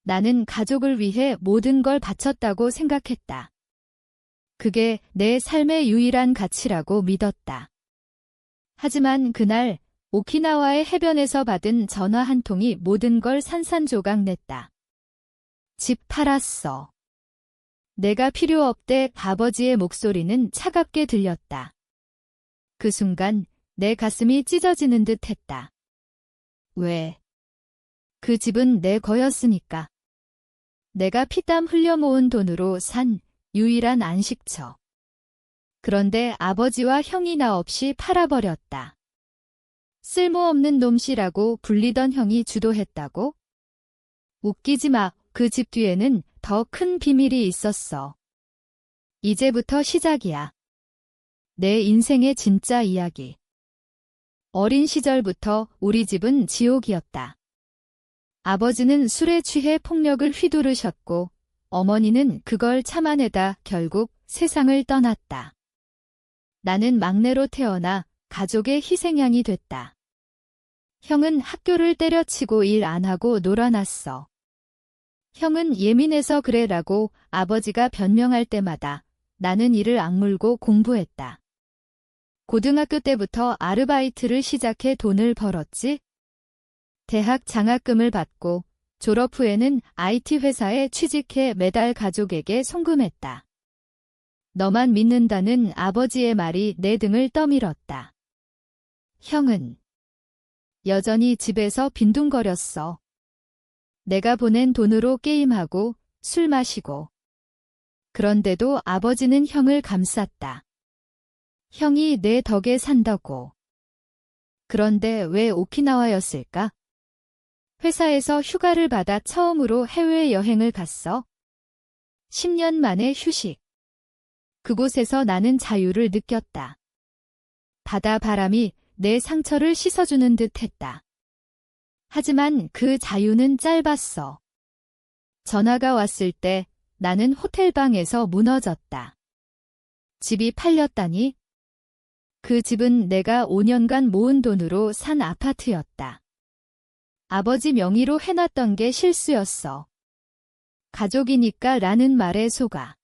나는 가족을 위해 모든 걸 바쳤다고 생각했다. 그게 내 삶의 유일한 가치라고 믿었다. 하지만 그날 오키나와의 해변에서 받은 전화 한 통이 모든 걸 산산조각 냈다. 집 팔았어. 내가 필요 없대. 아버지의 목소리는 차갑게 들렸다. 그 순간 내 가슴이 찢어지는 듯 했다. 왜? 그 집은 내 거였으니까. 내가 피땀 흘려 모은 돈으로 산 유일한 안식처. 그런데 아버지와 형이 나 없이 팔아버렸다. 쓸모없는 놈씨라고 불리던 형이 주도했다고? 웃기지 마. 그 집 뒤에는 더 큰 비밀이 있었어. 이제부터 시작이야. 내 인생의 진짜 이야기. 어린 시절부터 우리 집은 지옥이었다. 아버지는 술에 취해 폭력을 휘두르셨고 어머니는 그걸 참아내다 결국 세상을 떠났다. 나는 막내로 태어나 가족의 희생양이 됐다. 형은 학교를 때려치고 일 안 하고 놀아났어. 형은 예민해서 그래라고 아버지가 변명할 때마다 나는 이를 악물고 공부했다. 고등학교 때부터 아르바이트를 시작해 돈을 벌었지. 대학 장학금을 받고 졸업 후에는 IT 회사에 취직해 매달 가족에게 송금했다. 너만 믿는다는 아버지의 말이 내 등을 떠밀었다. 형은 여전히 집에서 빈둥거렸어. 내가 보낸 돈으로 게임하고 술 마시고. 그런데도 아버지는 형을 감쌌다. 형이 내 덕에 산다고. 그런데 왜 오키나와였을까? 회사에서 휴가를 받아 처음으로 해외여행을 갔어. 10년 만에 휴식. 그곳에서 나는 자유를 느꼈다. 바다 바람이 내 상처를 씻어주는 듯 했다. 하지만 그 자유는 짧았어. 전화가 왔을 때 나는 호텔방에서 무너졌다. 집이 팔렸다니? 그 집은 내가 5년간 모은 돈으로 산 아파트였다. 아버지 명의로 해놨던 게 실수였어. 가족이니까 라는 말에 속아.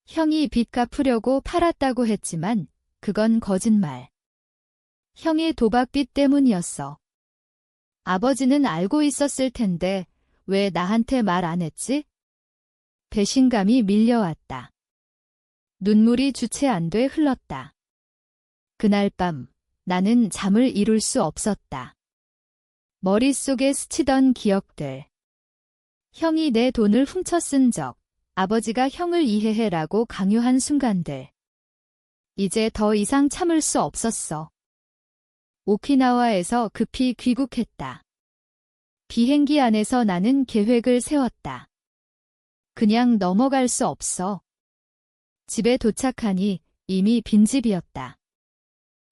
형이 빚 갚으려고 팔았다고 했지만 그건 거짓말. 형의 도박빚 때문이었어. 아버지는 알고 있었을 텐데 왜 나한테 말 안 했지? 배신감이 밀려왔다. 눈물이 주체 안 돼 흘렀다. 그날 밤 나는 잠을 이룰 수 없었다. 머릿속에 스치던 기억들. 형이 내 돈을 훔쳐 쓴 적, 아버지가 형을 이해해라고 강요한 순간들. 이제 더 이상 참을 수 없었어. 오키나와에서 급히 귀국했다. 비행기 안에서 나는 계획을 세웠다. 그냥 넘어갈 수 없어. 집에 도착하니 이미 빈집이었다.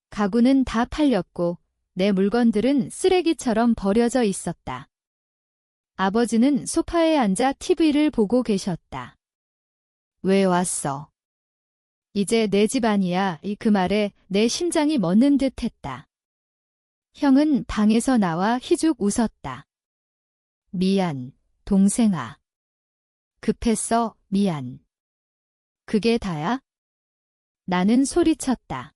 가구는 다 팔렸고 내 물건들은 쓰레기처럼 버려져 있었다. 아버지는 소파에 앉아 TV를 보고 계셨다. 왜 왔어? 이제 내 집 아니야. 그 말에 내 심장이 멎는 듯 했다. 형은 방에서 나와 희죽 웃었다. 미안, 동생아. 급했어, 미안. 그게 다야? 나는 소리쳤다.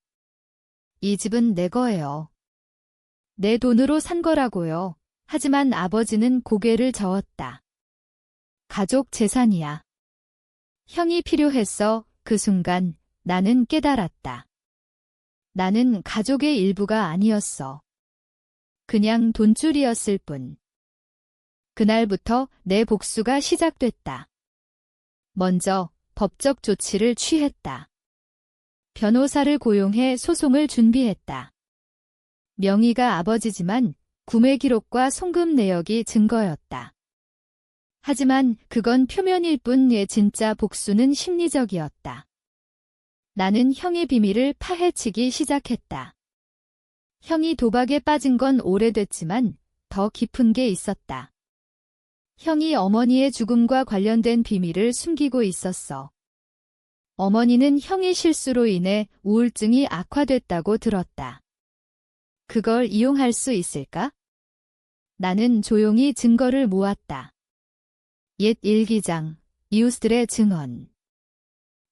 이 집은 내 거예요. 내 돈으로 산 거라고요. 하지만 아버지는 고개를 저었다. 가족 재산이야. 형이 필요했어. 그 순간 나는 깨달았다. 나는 가족의 일부가 아니었어. 그냥 돈줄이었을 뿐. 그날부터 내 복수가 시작됐다. 먼저 법적 조치를 취했다. 변호사를 고용해 소송을 준비했다. 명의가 아버지지만 구매 기록과 송금 내역이 증거였다. 하지만 그건 표면일 뿐 진짜 복수는 심리적이었다. 나는 형의 비밀을 파헤치기 시작했다. 형이 도박에 빠진 건 오래됐지만 더 깊은 게 있었다. 형이 어머니의 죽음과 관련된 비밀을 숨기고 있었어. 어머니는 형의 실수로 인해 우울증이 악화됐다고 들었다. 그걸 이용할 수 있을까? 나는 조용히 증거를 모았다. 옛 일기장, 이웃들의 증언.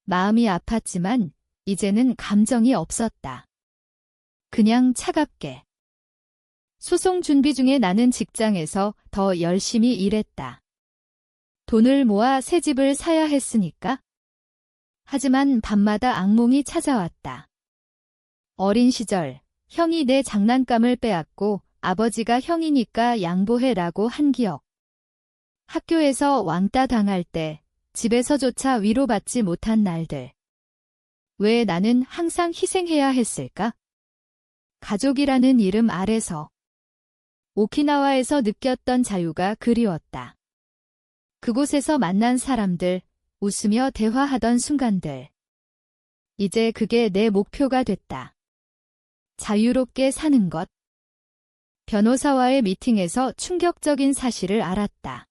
마음이 아팠지만 이제는 감정이 없었다. 그냥 차갑게. 소송 준비 중에 나는 직장에서 더 열심히 일했다. 돈을 모아 새 집을 사야 했으니까. 하지만 밤마다 악몽이 찾아왔다. 어린 시절, 형이 내 장난감을 빼앗고 아버지가 형이니까 양보해라고 한 기억. 학교에서 왕따 당할 때 집에서조차 위로받지 못한 날들. 왜 나는 항상 희생해야 했을까? 가족이라는 이름 아래서. 오키나와에서 느꼈던 자유가 그리웠다. 그곳에서 만난 사람들, 웃으며 대화하던 순간들. 이제 그게 내 목표가 됐다. 자유롭게 사는 것. 변호사와의 미팅에서 충격적인 사실을 알았다.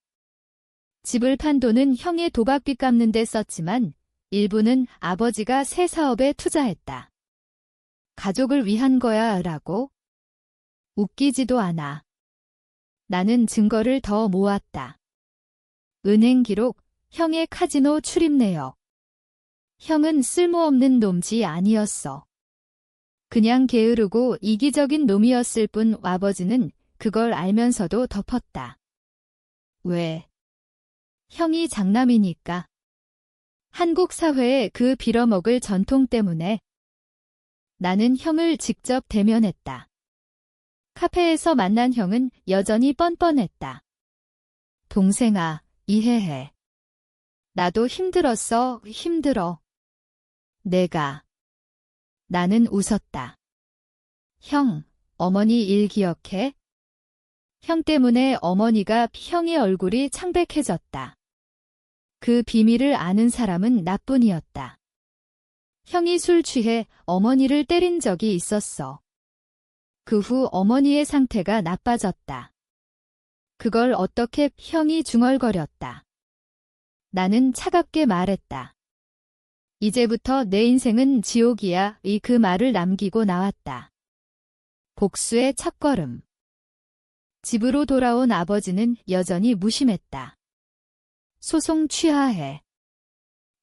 집을 판 돈은 형의 도박빚 갚는 데 썼지만 일부는 아버지가 새 사업에 투자했다. 가족을 위한 거야 라고? 웃기지도 않아. 나는 증거를 더 모았다. 은행 기록, 형의 카지노 출입 내역. 형은 쓸모없는 놈지 아니었어. 그냥 게으르고 이기적인 놈이었을 뿐 아버지는 그걸 알면서도 덮었다. 왜? 형이 장남이니까. 한국 사회의 그 빌어먹을 전통 때문에. 나는 형을 직접 대면했다. 카페에서 만난 형은 여전히 뻔뻔했다. 동생아, 이해해. 나도 힘들었어, 힘들어. 나는 웃었다. 형, 어머니 일 기억해? 형 때문에 어머니가 형의 얼굴이 창백해졌다. 그 비밀을 아는 사람은 나뿐이었다. 형이 술 취해 어머니를 때린 적이 있었어. 그 후 어머니의 상태가 나빠졌다. 그걸 어떻게 형이 중얼거렸다. 나는 차갑게 말했다. 이제부터 내 인생은 지옥이야. 그 말을 남기고 나왔다. 복수의 첫걸음. 집으로 돌아온 아버지는 여전히 무심했다. 소송 취하해.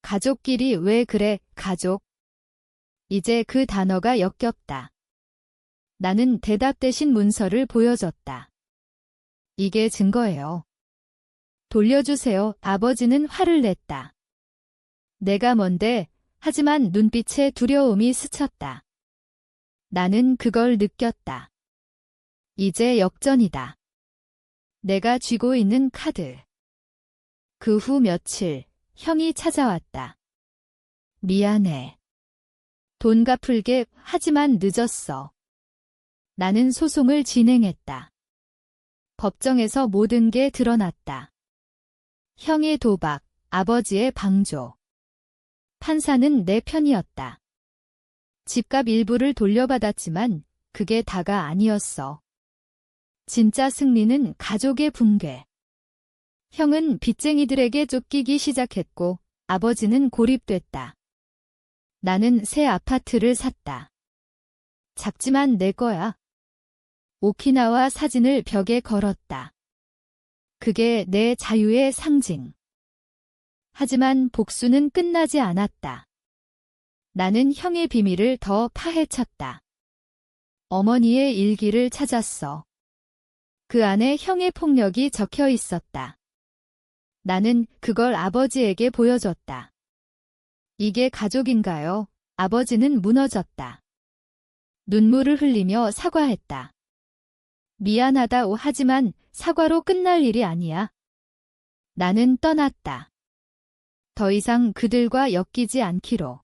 가족끼리 왜 그래, 가족? 이제 그 단어가 역겹다. 나는 대답 대신 문서를 보여줬다. 이게 증거예요. 돌려주세요. 아버지는 화를 냈다. 내가 뭔데, 하지만 눈빛에 두려움이 스쳤다. 나는 그걸 느꼈다. 이제 역전이다. 내가 쥐고 있는 카드. 그 후 며칠, 형이 찾아왔다. 미안해. 돈 갚을게. 하지만 늦었어. 나는 소송을 진행했다. 법정에서 모든 게 드러났다. 형의 도박, 아버지의 방조. 판사는 내 편이었다. 집값 일부를 돌려받았지만 그게 다가 아니었어. 진짜 승리는 가족의 붕괴. 형은 빚쟁이들에게 쫓기기 시작했고 아버지는 고립됐다. 나는 새 아파트를 샀다. 작지만 내 거야. 오키나와 사진을 벽에 걸었다. 그게 내 자유의 상징. 하지만 복수는 끝나지 않았다. 나는 형의 비밀을 더 파헤쳤다. 어머니의 일기를 찾았어. 그 안에 형의 폭력이 적혀 있었다. 나는 그걸 아버지에게 보여줬다. 이게 가족인가요? 아버지는 무너졌다. 눈물을 흘리며 사과했다. 미안하다. 하지만 사과로 끝날 일이 아니야. 나는 떠났다. 더 이상 그들과 엮이지 않기로.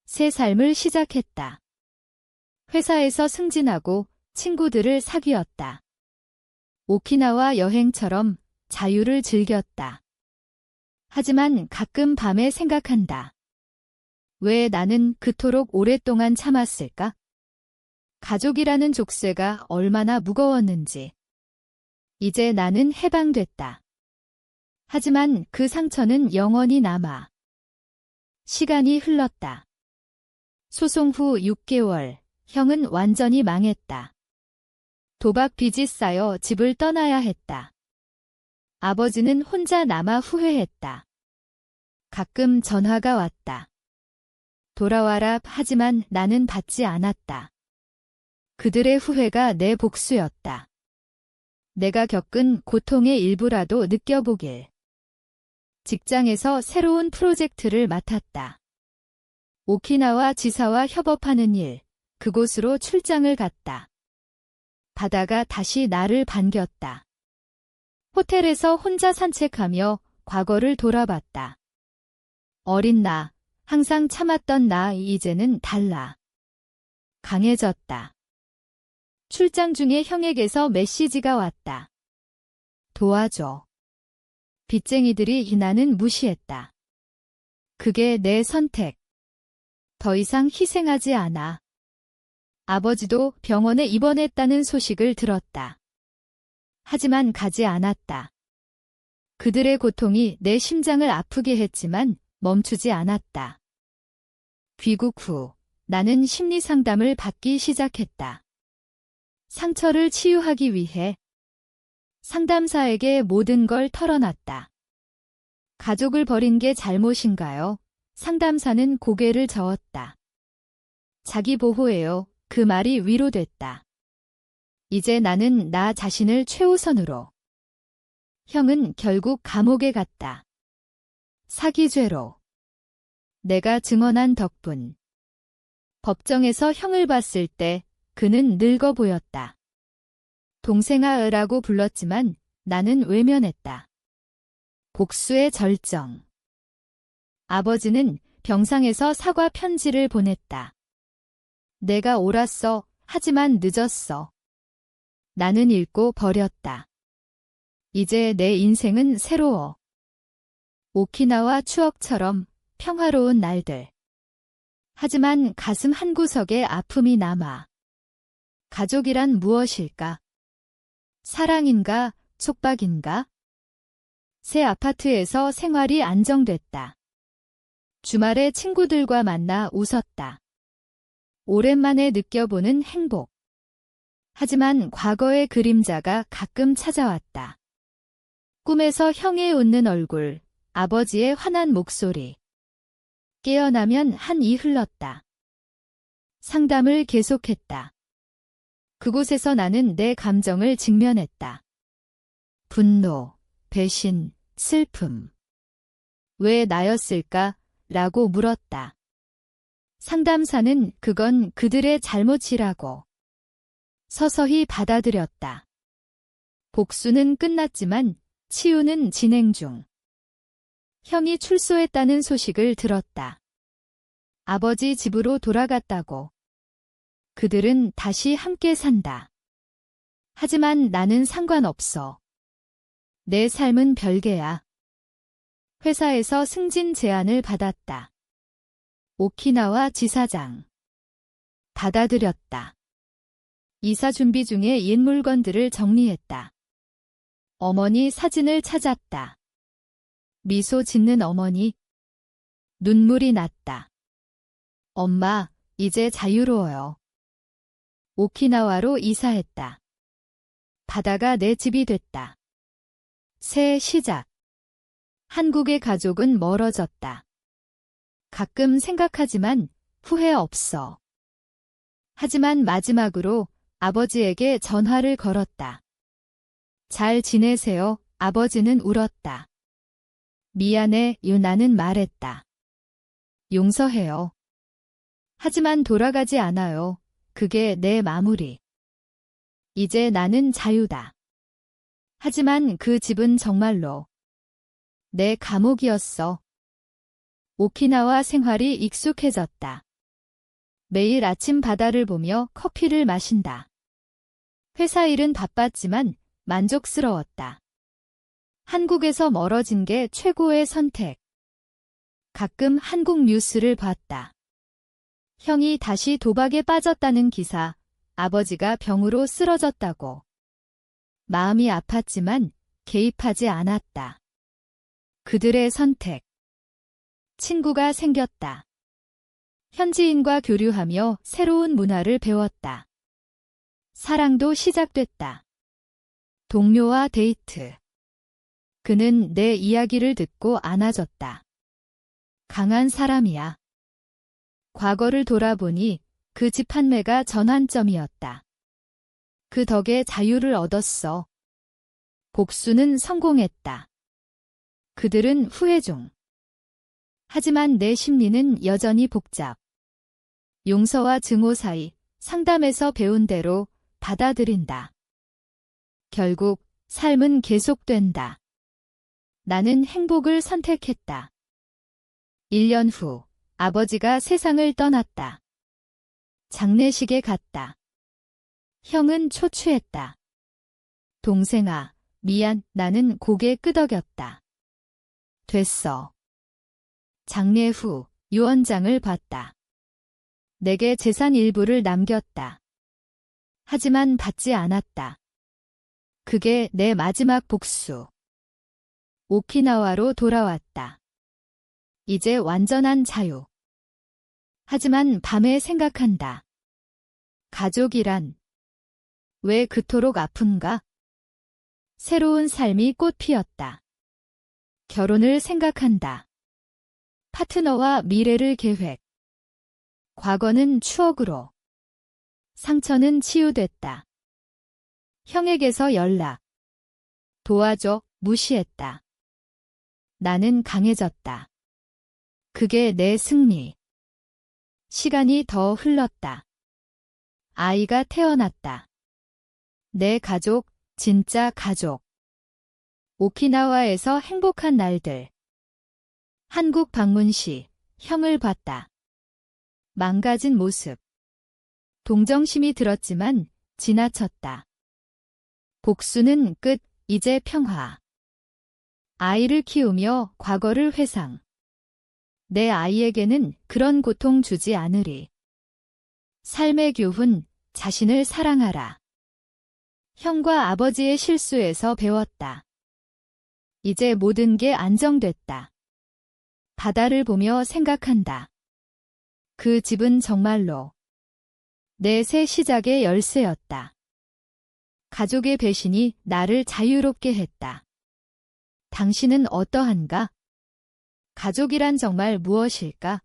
새 삶을 시작했다. 회사에서 승진하고 친구들을 사귀었다. 오키나와 여행처럼 자유를 즐겼다. 하지만 가끔 밤에 생각한다. 왜 나는 그토록 오랫동안 참았을까? 가족이라는 족쇄가 얼마나 무거웠는지. 이제 나는 해방됐다. 하지만 그 상처는 영원히 남아. 시간이 흘렀다. 소송 후 6개월, 형은 완전히 망했다. 도박 빚이 쌓여 집을 떠나야 했다. 아버지는 혼자 남아 후회했다. 가끔 전화가 왔다. 돌아와라 하지만 나는 받지 않았다. 그들의 후회가 내 복수였다. 내가 겪은 고통의 일부라도 느껴보길. 직장에서 새로운 프로젝트를 맡았다. 오키나와 지사와 협업하는 일, 그곳으로 출장을 갔다. 바다가 다시 나를 반겼다. 호텔에서 혼자 산책하며 과거를 돌아봤다. 어린 나, 항상 참았던 나 이제는 달라. 강해졌다. 출장 중에 형에게서 메시지가 왔다. 도와줘. 빚쟁이들이 나는 무시했다. 그게 내 선택. 더 이상 희생하지 않아. 아버지도 병원에 입원했다는 소식을 들었다. 하지만 가지 않았다. 그들의 고통이 내 심장을 아프게 했지만 멈추지 않았다. 귀국 후 나는 심리 상담을 받기 시작했다. 상처를 치유하기 위해 상담사에게 모든 걸 털어놨다. 가족을 버린 게 잘못인가요? 상담사는 고개를 저었다. 자기 보호예요. 그 말이 위로됐다. 이제 나는 나 자신을 최우선으로. 형은 결국 감옥에 갔다. 사기죄로. 내가 증언한 덕분. 법정에서 형을 봤을 때 그는 늙어 보였다. 동생아라고 불렀지만 나는 외면했다. 복수의 절정. 아버지는 병상에서 사과 편지를 보냈다. 내가 옳았어. 하지만 늦었어. 나는 읽고 버렸다. 이제 내 인생은 새로워. 오키나와 추억처럼 평화로운 날들. 하지만 가슴 한구석에 아픔이 남아. 가족이란 무엇일까? 사랑인가, 촉박인가? 새 아파트에서 생활이 안정됐다. 주말에 친구들과 만나 웃었다. 오랜만에 느껴보는 행복. 하지만 과거의 그림자가 가끔 찾아왔다. 꿈에서 형의 웃는 얼굴, 아버지의 환한 목소리. 깨어나면 한이 흘렀다. 상담을 계속했다. 그곳에서 나는 내 감정을 직면했다. 분노, 배신, 슬픔. 왜 나였을까? 라고 물었다. 상담사는 그건 그들의 잘못이라고 서서히 받아들였다. 복수는 끝났지만 치유는 진행 중. 형이 출소했다는 소식을 들었다. 아버지 집으로 돌아갔다고. 그들은 다시 함께 산다. 하지만 나는 상관없어. 내 삶은 별개야. 회사에서 승진 제안을 받았다. 오키나와 지사장. 받아들였다. 이사 준비 중에 옛 물건들을 정리했다. 어머니 사진을 찾았다. 미소 짓는 어머니. 눈물이 났다. 엄마, 이제 자유로워요. 오키나와로 이사했다. 바다가 내 집이 됐다. 새 시작. 한국의 가족은 멀어졌다. 가끔 생각하지만 후회 없어. 하지만 마지막으로 아버지에게 전화를 걸었다. 잘 지내세요? 아버지는 울었다. 미안해, 나는 말했다. 용서해요. 하지만 돌아가지 않아요. 그게 내 마무리. 이제 나는 자유다. 하지만 그 집은 정말로 내 감옥이었어. 오키나와 생활이 익숙해졌다. 매일 아침 바다를 보며 커피를 마신다. 회사 일은 바빴지만 만족스러웠다. 한국에서 멀어진 게 최고의 선택. 가끔 한국 뉴스를 봤다. 형이 다시 도박에 빠졌다는 기사, 아버지가 병으로 쓰러졌다고. 마음이 아팠지만 개입하지 않았다. 그들의 선택. 친구가 생겼다. 현지인과 교류하며 새로운 문화를 배웠다. 사랑도 시작됐다. 동료와 데이트. 그는 내 이야기를 듣고 안아줬다. 강한 사람이야. 과거를 돌아보니 그 집 판매가 전환점이었다. 그 덕에 자유를 얻었어. 복수는 성공했다. 그들은 후회 중. 하지만 내 심리는 여전히 복잡. 용서와 증오 사이 상담에서 배운 대로 받아들인다. 결국 삶은 계속된다. 나는 행복을 선택했다. 1년 후 아버지가 세상을 떠났다. 장례식에 갔다. 형은 초췌했다. 동생아, 미안, 나는 고개 끄덕였다. 됐어. 장례 후 유언장을 봤다. 내게 재산 일부를 남겼다. 하지만 받지 않았다. 그게 내 마지막 복수. 오키나와로 돌아왔다. 이제 완전한 자유. 하지만 밤에 생각한다. 가족이란 왜 그토록 아픈가? 새로운 삶이 꽃 피었다. 결혼을 생각한다. 파트너와 미래를 계획. 과거는 추억으로. 상처는 치유됐다. 형에게서 연락. 도와줘, 무시했다. 나는 강해졌다. 그게 내 승리. 시간이 더 흘렀다. 아이가 태어났다. 내 가족, 진짜 가족. 오키나와에서 행복한 날들. 한국 방문 시 형을 봤다. 망가진 모습. 동정심이 들었지만 지나쳤다. 복수는 끝, 이제 평화. 아이를 키우며 과거를 회상. 내 아이에게는 그런 고통 주지 않으리. 삶의 교훈, 자신을 사랑하라. 형과 아버지의 실수에서 배웠다. 이제 모든 게 안정됐다. 바다를 보며 생각한다. 그 집은 정말로 내 새 시작의 열쇠였다. 가족의 배신이 나를 자유롭게 했다. 당신은 어떠한가? 가족이란 정말 무엇일까?